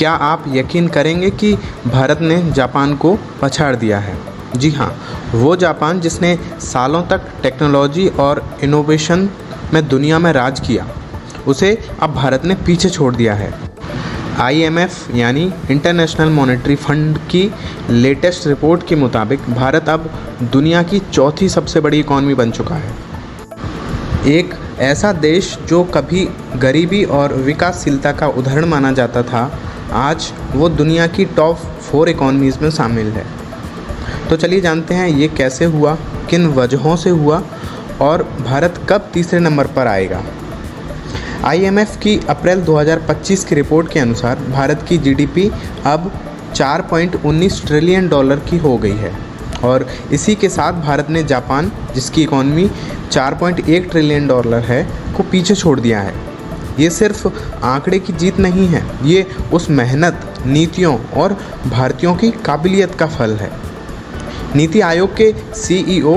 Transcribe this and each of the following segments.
क्या आप यकीन करेंगे कि भारत ने जापान को पछाड़ दिया है? जी हाँ, वो जापान जिसने सालों तक टेक्नोलॉजी और इनोवेशन में दुनिया में राज किया, उसे अब भारत ने पीछे छोड़ दिया है। IMF यानी इंटरनेशनल मॉनेटरी फंड की लेटेस्ट रिपोर्ट के मुताबिक भारत अब दुनिया की चौथी सबसे बड़ी इकॉनमी बन चुका है। एक ऐसा देश जो कभी गरीबी और विकासशीलता का उदाहरण माना जाता था, आज वो दुनिया की टॉप 4 इकॉनमीज़ में शामिल है। तो चलिए जानते हैं ये कैसे हुआ, किन वजहों से हुआ और भारत कब तीसरे नंबर पर आएगा। IMF की अप्रैल 2025 की रिपोर्ट के अनुसार भारत की GDP अब $4.19 ट्रिलियन की हो गई है और इसी के साथ भारत ने जापान, जिसकी इकॉनमी $4.1 ट्रिलियन है, को पीछे छोड़ दिया है। ये सिर्फ आंकड़े की जीत नहीं है, ये उस मेहनत, नीतियों और भारतीयों की काबिलियत का फल है। नीति आयोग के CEO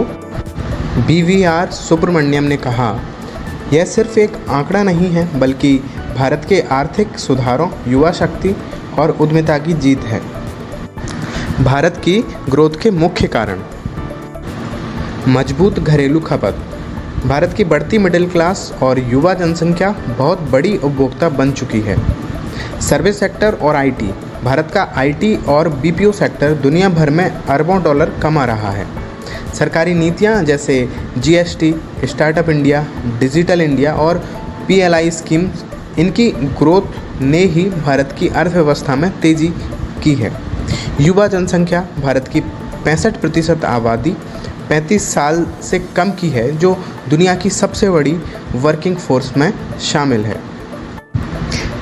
BVR सुब्रमण्यम ने कहा, यह सिर्फ एक आंकड़ा नहीं है बल्कि भारत के आर्थिक सुधारों, युवा शक्ति और उद्यमिता की जीत है। भारत की ग्रोथ के मुख्य कारण: मजबूत घरेलू खपत। भारत की बढ़ती मिडिल क्लास और युवा जनसंख्या बहुत बड़ी उपभोक्ता बन चुकी है। सर्विस सेक्टर और IT। भारत का IT और BPO सेक्टर दुनिया भर में अरबों डॉलर कमा रहा है। सरकारी नीतियां जैसे GST, startup India, digital India और PLI स्कीम, इनकी ग्रोथ ने ही भारत की अर्थव्यवस्था में तेज़ी की है। युवा जनसंख्या। भारत की 65% आबादी 35 साल से कम की है, जो दुनिया की सबसे बड़ी वर्किंग फोर्स में शामिल है।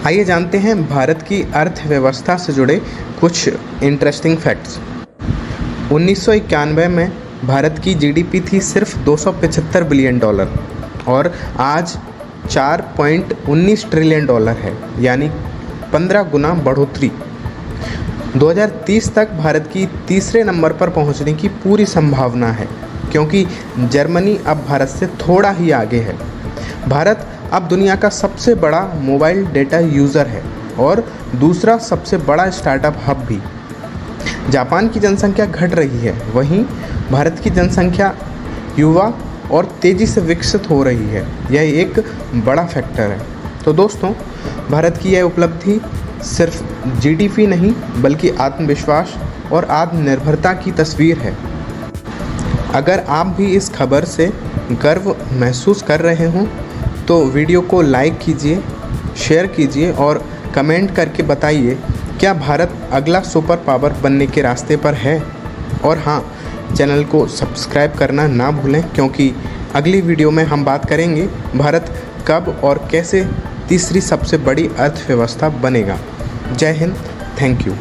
आइए जानते हैं भारत की अर्थव्यवस्था से जुड़े कुछ इंटरेस्टिंग फैक्ट्स। 1991 में भारत की GDP थी सिर्फ $275 बिलियन और आज $4.19 ट्रिलियन है, यानी 15 गुना बढ़ोतरी। 2030 तक भारत की तीसरे नंबर पर पहुंचने की पूरी संभावना है, क्योंकि जर्मनी अब भारत से थोड़ा ही आगे है। भारत अब दुनिया का सबसे बड़ा मोबाइल डेटा यूज़र है और दूसरा सबसे बड़ा स्टार्टअप हब भी। जापान की जनसंख्या घट रही है, वहीं भारत की जनसंख्या युवा और तेज़ी से विकसित हो रही है। यह एक बड़ा फैक्टर है। तो दोस्तों, भारत की यह उपलब्धि सिर्फ GDP नहीं बल्कि आत्मविश्वास और आत्मनिर्भरता की तस्वीर है। अगर आप भी इस खबर से गर्व महसूस कर रहे हों तो वीडियो को लाइक कीजिए, शेयर कीजिए और कमेंट करके बताइए, क्या भारत अगला सुपर पावर बनने के रास्ते पर है? और हाँ, चैनल को सब्सक्राइब करना ना भूलें, क्योंकि अगली वीडियो में हम बात करेंगे भारत कब और कैसे तीसरी सबसे बड़ी अर्थव्यवस्था बनेगा। जय हिंद, थैंक यू।